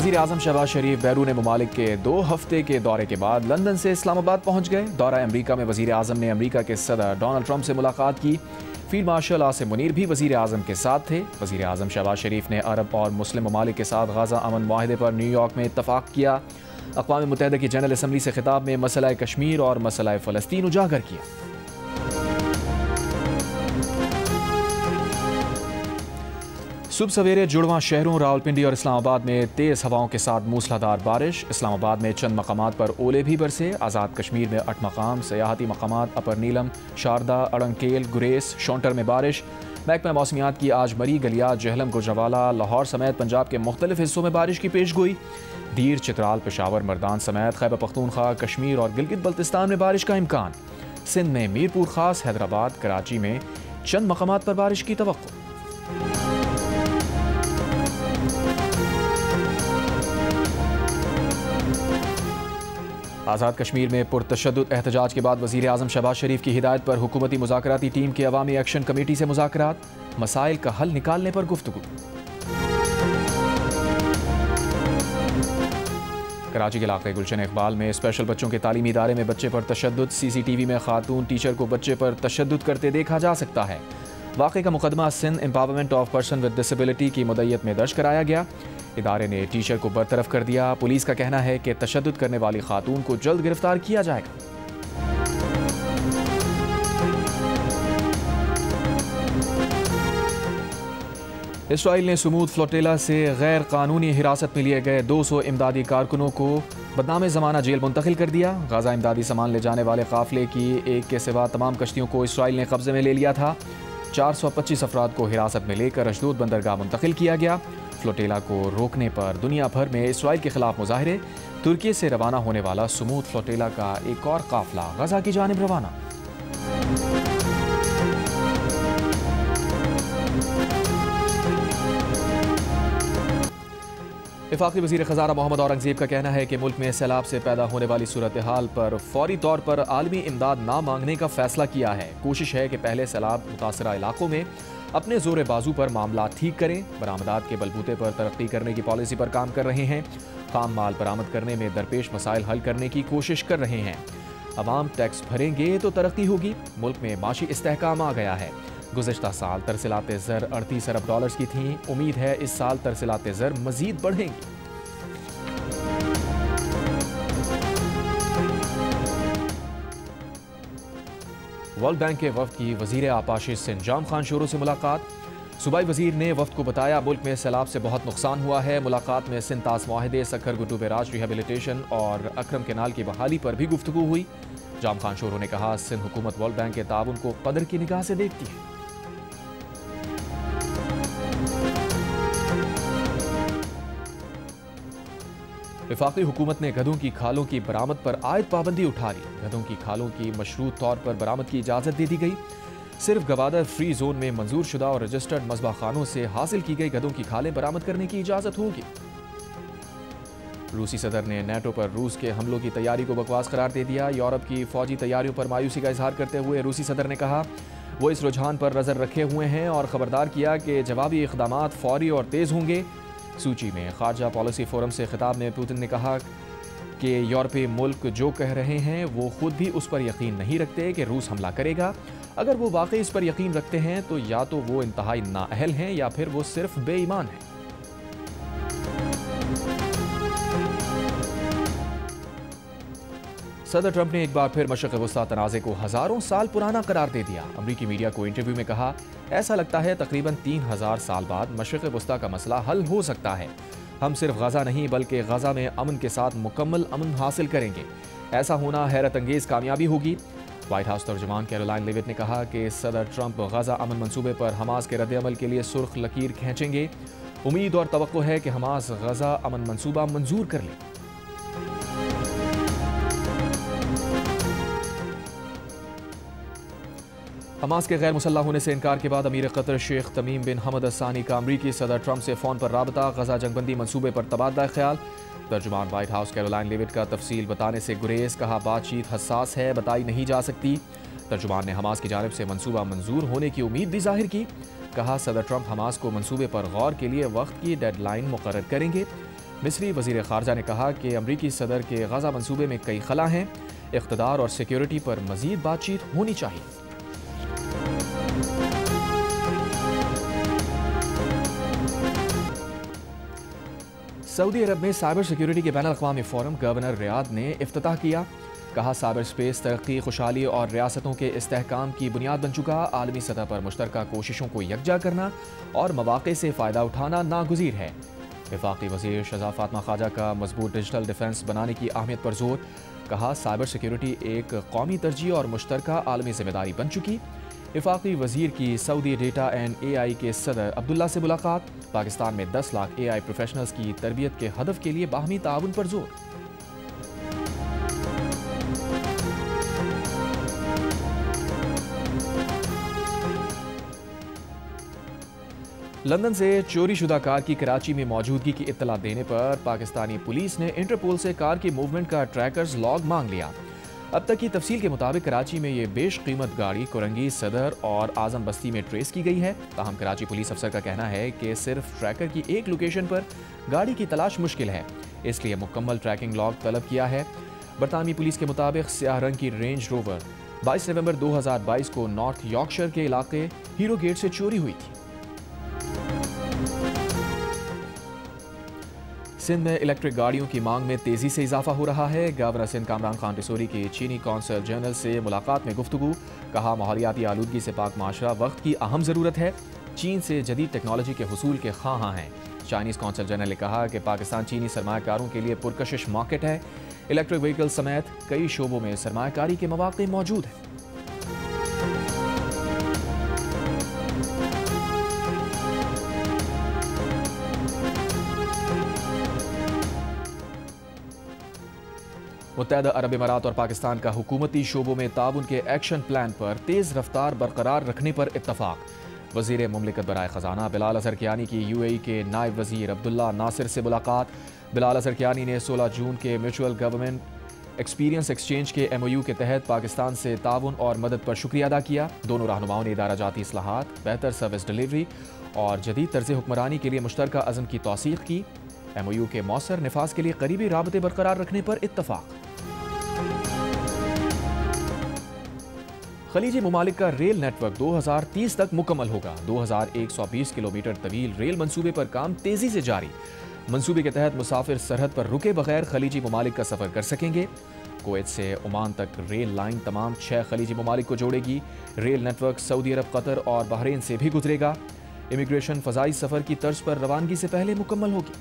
वज़ीर आज़म शहबाज शरीफ बैरून ममालिक के 2 हफ्ते के दौरे के बाद लंदन से इस्लामाबाद पहुँच गए। दौरा अमरीका में वज़ीर आज़म ने अमरीका के सदर डोनाल्ड ट्रंप से मुलाकात की। फील्ड मार्शल आसिम मुनीर भी वज़ीर आज़म के साथ थे। वज़ीर आज़म शहबाज शरीफ ने अरब और मुस्लिम ममालिक के साथ गाज़ा अमन मुआहदे पर न्यूयॉर्क में इत्तफ़ाक़ किया। अक़वाम मुत्तहिदा की जनरल असम्बली से खिताब में मसला कश्मीर और मसला फ़लस्तीन उजागर किया। सुबह सवेरे जुड़वां शहरों रावलपिंडी और इस्लामाबाद में तेज़ हवाओं के साथ मूसलाधार बारिश। इस्लामाबाद में चंद मकामात पर ओले भी बरसे। आज़ाद कश्मीर में 8 मकाम सयाहती मकामात अपर नीलम, शारदा, अड़ंकेल, गुरेस, शोंटर में बारिश। महकमा मौसमियात की आज मरी, गलियात, जहलम, गुजरावाला, लाहौर समेत पंजाब के मुख्तलिफ हिस्सों में बारिश की पेशगोई। दीर, चित्राल, पेशावर, मर्दान समेत खैबर पख्तूनख्वा, कश्मीर और गिलगित बल्तिस्तान में बारिश का इम्कान। सिंध में मीरपुर खास, हैदराबाद, कराची में चंद मकामात पर बारिश की तवक्को। आज़ाद कश्मीर में पुरतशद्दुद एहतजाज के बाद वज़ीर आज़म शहबाज शरीफ की हिदायत पर हुकूमती मुज़ाकराती टीम के अवामी एक्शन कमेटी से मुज़ाकरात, मसाइल का हल निकालने पर गुफ्तगू। कराची के इलाके गुलशन इकबाल में स्पेशल बच्चों के तालीमी इदारे में बच्चे पर तशद्दुद। CCTV में खातून टीचर को बच्चे पर तशद्दुद करते देखा जा सकता है। वाक़े का मुकदमा Sindh empowerment of person with disability की मुद्दत में दर्ज कराया गया। इदारे ने टीचर को बरतरफ कर दिया। पुलिस का कहना है कि तशद्दुद करने वाली खातून को जल्द गिरफ्तार किया जाएगा। इसराइल ने सुमूद फ्लोटेला से गैर कानूनी हिरासत में लिए गए 200 इमदादी कारकुनों को बदनाम ज़माना जेल मुंतकिल कर दिया। गाज़ा इमदादी सामान ले जाने वाले काफिले की एक के सिवा तमाम कश्तियों को इसराइल ने कब्जे में ले लिया था। 425 अफराद को हिरासत में लेकर अशदोद बंदरगाह मुंतकिल किया गया। फ्लोटेला को रोकने पर दुनिया भर में इसराइल के खिलाफ मुजाहरे। तुर्की से रवाना होने वाला सुमूद फ्लोटेला का एक और काफिला गाज़ा की जानिब रवाना। वफाकी वज़ीर ख़ज़ाना मोहम्मद औरंगज़ेब का कहना है कि मुल्क में सैलाब से पैदा होने वाली सूरत हाल पर फौरी तौर पर आलमी इमदाद ना मांगने का फैसला किया है। कोशिश है कि पहले सैलाब मुतासरा इलाकों में अपने जोर बाजू पर मामला ठीक करें। बरामदात के बलबूते पर तरक्की करने की पॉलिसी पर काम कर रहे हैं। खाम माल बरामद करने में दरपेश मसाइल हल करने की कोशिश कर रहे हैं। अवाम टैक्स भरेंगे तो तरक्की होगी। मुल्क में माशी इस्तेहकाम आ गया है। गुज़िश्ता साल तरसीलात ज़र 38 अरब डॉलर्स की थीं। उम्मीद है इस साल तरसीलात ज़र मजीद बढ़ेंगी। वर्ल्ड बैंक के वफ्द की वज़ीर आपाशी सिंजाम खान शोरों से मुलाकात। सूबाई वज़ीर ने वफ्द को बताया मुल्क में सैलाब से बहुत नुकसान हुआ है। मुलाकात में सिंतास मुआहदे, सखर गुड्डू बैराज रिहेबिलिटेशन और अक्रम केनाल की बहाली पर भी गुफ्तगू हुई। जाम खान शोरों ने कहा सिंध हुकूमत वर्ल्ड बैंक के ताउन को कदर की निगाह से देखती है। वफाकी हुकूमत ने गधों की खालों की बरामद पर आयद पाबंदी उठा ली। गधों की खालों की मशरूत तौर पर बरामद की इजाज़त दे दी गई। सिर्फ गवादर फ्री जोन में मंजूर शुदा और रजिस्टर्ड मज़बा खानों से हासिल की गई गधों की खालें बरामद करने की इजाज़त होगी। रूसी सदर ने नेटो पर रूस के हमलों की तैयारी को बकवास करार दे दिया। यूरोप की फौजी तैयारियों पर मायूसी का इजहार करते हुए रूसी सदर ने कहा वो इस रुझान पर नज़र रखे हुए हैं और ख़बरदार किया कि जवाबी इक़दामात फौरी और तेज़ होंगे। सूची में खारजा पॉलिसी फोरम से खिताब में पुतिन ने कहा कि यूरोपीय मुल्क जो कह रहे हैं वो खुद भी उस पर यकीन नहीं रखते कि रूस हमला करेगा। अगर वो वाकई इस पर यकीन रखते हैं तो या तो वो इंतहाई नाअहल हैं या फिर वो सिर्फ बेईमान हैं। सदर ट्रंप ने एक बार फिर मशरिक़ वस्ता तनाज़े को हज़ारों साल पुराना करार दे दिया। अमरीकी मीडिया को इंटरव्यू में कहा ऐसा लगता है तकरीबन 3000 साल बाद मशरिक़ वस्ता का मसला हल हो सकता है। हम सिर्फ गज़ा नहीं बल्कि गज़ा में अमन के साथ मुकम्मल अमन हासिल करेंगे। ऐसा होना हैरत अंगेज़ कामयाबी होगी। व्हाइट हाउस तर्जुमान कैरोलाइन लेविट ने कहा कि सदर ट्रंप गज़ा अमन मंसूबे पर हमास के रद्द-ए-अमल के लिए सुर्ख लकीर खींचेंगे। उम्मीद और तवक्को है कि हमास गज़ा अमन मंसूबा मंजूर कर ले। हमास के गैर मुसल्लह होने से इनकार के बाद अमीर कतर शेख तमीम बिन हमद असानी का अमरीकी सदर ट्रंप से फ़ोन पर राबता। गज़ा जंगबंदी मंसूबे पर तबादला ख्याल। तर्जुमान व्हाइट हाउस कैरोलाइन लेविट का तफसील बताने से गुरेज। कहा बातचीत हसास है, बताई नहीं जा सकती। तर्जुमान ने हमास की जानिब से मंसूबा मंजूर होने की उम्मीद भी जाहिर की। कहा सदर ट्रंप हमास को मंसूबे पर गौर के लिए वक्त की डेडलाइन मुकर्रर करेंगे। मिस्री वज़ीर ख़ारजा ने कहा कि अमरीकी सदर के गज़ा मंसूबे में कई खला हैं, इक़्तिदार और सिक्योरिटी पर मज़ीद बातचीत होनी चाहिए। सऊदी अरब में साइबर सिक्योरिटी के बैनुल अक़वामी फ़ोरम गवर्नर रियाद ने इफ्तिताह किया। कहा, साइबर स्पेस तरक्की, खुशहाली और रियासतों के इस्तेहकाम की बुनियाद बन चुका। आलमी सतह पर मुश्तरका कोशिशों को यकजा करना और मौक़े से फ़ायदा उठाना नागुज़ीर है। वफाकी वज़ीर शहज़ाद फ़ातिमा ख्वाजा का मजबूत डिजिटल डिफेंस बनाने की अहमियत पर जोर। कहा, साइबर सिक्योरिटी एक कौमी तरजीह और मुश्तरका आलमी ज़िम्मेदारी बन चुकी। वफाकी वज़ीर की सऊदी डेटा एंड AI के सदर अब्दुल्ला से मुलाकात। पाकिस्तान में 10 लाख AI प्रोफेशनल्स की तरबियत के हदफ के लिए बाहमी ताउन पर जोर। लंदन से चोरी शुदा कार की कराची में मौजूदगी की इत्तला देने पर पाकिस्तानी पुलिस ने इंटरपोल से कार की मूवमेंट का ट्रैकर्स लॉग मांग लिया। अब तक की तफसील के मुताबिक कराची में ये बेश कीमत गाड़ी कोरंगी, सदर और आजम बस्ती में ट्रेस की गई है। ताहम कराची पुलिस अफसर का कहना है कि सिर्फ ट्रैकर की एक लोकेशन पर गाड़ी की तलाश मुश्किल है, इसलिए मुकम्मल ट्रैकिंग लॉग तलब किया है। बरतानवी पुलिस के मुताबिक स्याह रंग की रेंज रोवर 22 नवंबर 2022 को नॉर्थ यॉर्कशायर के इलाके हीरो गेट से चोरी हुई थी। सिंध में इलेक्ट्रिक गाड़ियों की मांग में तेजी से इजाफा हो रहा है। गवर्नर सिंध कामरान खान रिसोरी की चीनी कौंसल जनरल से मुलाकात में गुफ्तगू। कहा, माहौलियाती आलूदगी से पाक माशरा वक्त की अहम ज़रूरत है। चीन से जदीद टेक्नोलॉजी के हुसूल के ख्वाहां हैं। चाइनीज़ कौंसल जनरल ने कहा कि पाकिस्तान चीनी सरमायाकारों के लिए पुरकशिश मार्केट है। इलेक्ट्रिक व्हीकल समेत कई शोबों में सरमायाकारी के मौक़े मौजूद हैं। मुत्तहदा अरब इमारात और पाकिस्तान का हुकूमती शोबों में ताउन के एक्शन प्लान पर तेज़ रफ्तार बरकरार रखने पर इत्तफाक। वज़ीर मुमलिकत बराए ख़जाना बिलाल अज़हर कियानी की UAE के नायब वज़ीर अब्दुल्ला नासिर से मुलाकात। बिलाल अज़हर कियानी ने 16 जून के म्यूचुअल गवर्नमेंट एक्सपीरियंस एक्सचेंज के MOU के तहत पाकिस्तान से ताउन और मदद पर शुक्रिया अदा किया। दोनों रहनुमाओं ने इदारा जाती इस्लाहात, बेहतर सर्विस डिलीवरी और जदीद तर्ज़ हुक्मरानी के लिए मुश्तरका अज़म की तौसीक़ की। MOU के मौसर निफाज के लिए करीबी राबते बरकरार रखने पर इत्तफाक। खलीजी ममालिक का रेल नेटवर्क 2030 तक मुकम्मल होगा। 2120 किलोमीटर तवील रेल मंसूबे पर काम तेजी से जारी। मंसूबे के तहत मुसाफिर सरहद पर रुके बगैर खलीजी ममालिक का सफर कर सकेंगे। कुवैत से ओमान तक रेल लाइन तमाम 6 खलीजी ममालिक को जोड़ेगी। रेल नेटवर्क सऊदी अरब, कतर और बहरीन से भी गुजरेगा। इमिग्रेशन फ़ज़ाई सफ़र की तर्ज पर रवानगी से पहले मुकम्मल होगी।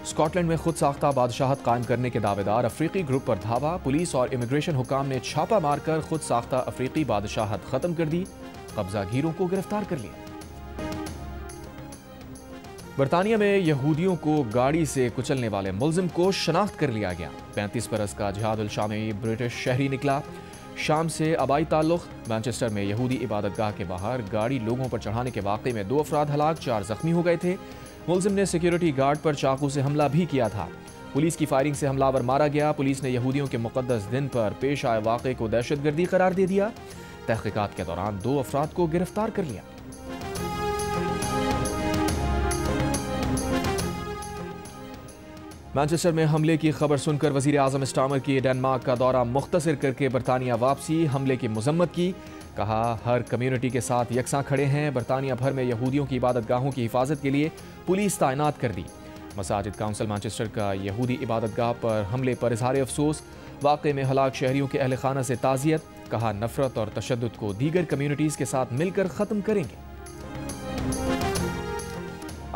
स्कॉटलैंड में खुद साख्ता बादशाहत कायम करने के दावेदार अफ्रीकी ग्रुप पर धावा। पुलिस और इमिग्रेशन हुकाम ने छापा मारकर खुद साख्ता अफ्रीकी बादशाहत खत्म कर दी। कब्जागीरों को गिरफ्तार कर लिया। बरतानिया में यहूदियों को गाड़ी से कुचलने वाले मुल्जिम को शनाख्त कर लिया गया। 35 बरस का जिहादुल शामी ब्रिटिश शहरी निकला। शाम से आबाई ताल्लुक। मैनचेस्टर में यहूदी इबादतगाह के बाहर गाड़ी लोगों पर चढ़ाने के वाक़े में 2 अफराद हलाक, 4 जख्मी हो गए थे। मुल्जिम ने सिक्योरिटी गार्ड पर चाकू से हमला भी किया था। पुलिस की फायरिंग से हमलावर मारा गया। पुलिस ने यहूदियों के मुक़द्दस दिन पर पेश आए वाक़े को दहशतगर्दी करार दे दिया। तहक़ीक़ात के दौरान 2 अफराद को गिरफ्तार कर लिया। मैनचेस्टर में हमले की खबर सुनकर वज़ीर आज़म स्टामर की डेनमार्क का दौरा मुख्तसर करके बरतानिया वापसी। हमले की मजम्मत की। कहा, हर कम्युनिटी के साथ यकसां खड़े हैं। बरतानिया भर में यहूदियों की इबादतगाहों की हिफाजत के लिए पुलिस तैनात कर दी। मसाजिद काउंसिल मैनचेस्टर का यहूदी इबादतगाह पर हमले पर इज़हार अफसोस। वाक़े में हलाक शहरियों के अहल खाना से ताज़ियत। कहा, नफरत और तशद्दुद को दीगर कम्युनिटीज़ के साथ मिलकर ख़त्म करेंगे।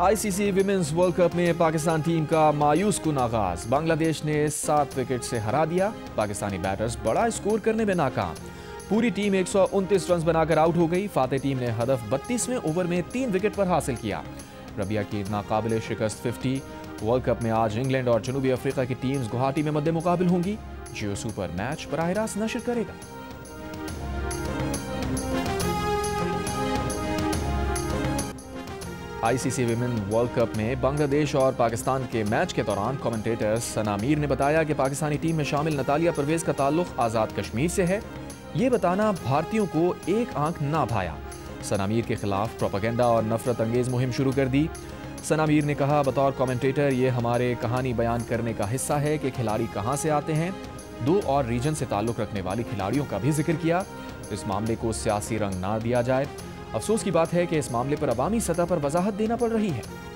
ICC विमेंस वर्ल्ड कप में पाकिस्तान टीम का मायूस कुन आगाज। बांग्लादेश ने 7 विकेट से हरा दिया। पाकिस्तानी बैटर्स बड़ा स्कोर करने में नाकाम। पूरी टीम 129 रन बनाकर आउट हो गई। फातेह टीम ने हदफ 32वें ओवर में 3 विकेट पर हासिल किया। रबिया की नाकाबिले शिकस्त 50। वर्ल्ड कप में आज इंग्लैंड और जनूबी अफ्रीका की टीम्स गुवाहाटी में मद्दे मुकाबिल होंगी। जियो सुपर मैच बराह रास्त नशर करेगा। ICC विमेन वर्ल्ड कप में बांग्लादेश और पाकिस्तान के मैच के दौरान कमेंटेटर सना मीर ने बताया कि पाकिस्तानी टीम में शामिल नतालिया परवेज का ताल्लुक आज़ाद कश्मीर से है। ये बताना भारतीयों को एक आंख ना भाया। सना मीर के खिलाफ प्रोपेगेंडा और नफरत अंगेज मुहिम शुरू कर दी। सना मीर ने कहा, बतौर कमेंटेटर ये हमारे कहानी बयान करने का हिस्सा है कि खिलाड़ी कहां से आते हैं। 2 और रीजन से ताल्लुक रखने वाली खिलाड़ियों का भी जिक्र किया। इस मामले को सियासी रंग ना दिया जाए। अफसोस की बात है कि इस मामले पर अवामी सतह पर वजाहत देना पड़ रही है।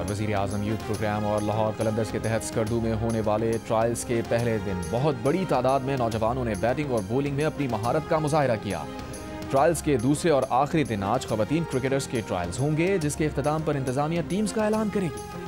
वज़ीर आज़म यूथ प्रोग्राम और लाहौर कलंदर्स के तहत स्कर्दू में होने वाले ट्रायल्स के पहले दिन बहुत बड़ी तादाद में नौजवानों ने बैटिंग और बॉलिंग में अपनी महारत का मुजाहिरा किया। ट्रायल्स के दूसरे और आखिरी दिन आज खवातीन क्रिकेटर्स के ट्रायल्स होंगे, जिसके इख्तिताम पर इंतजामिया टीम्स का ऐलान करेगी।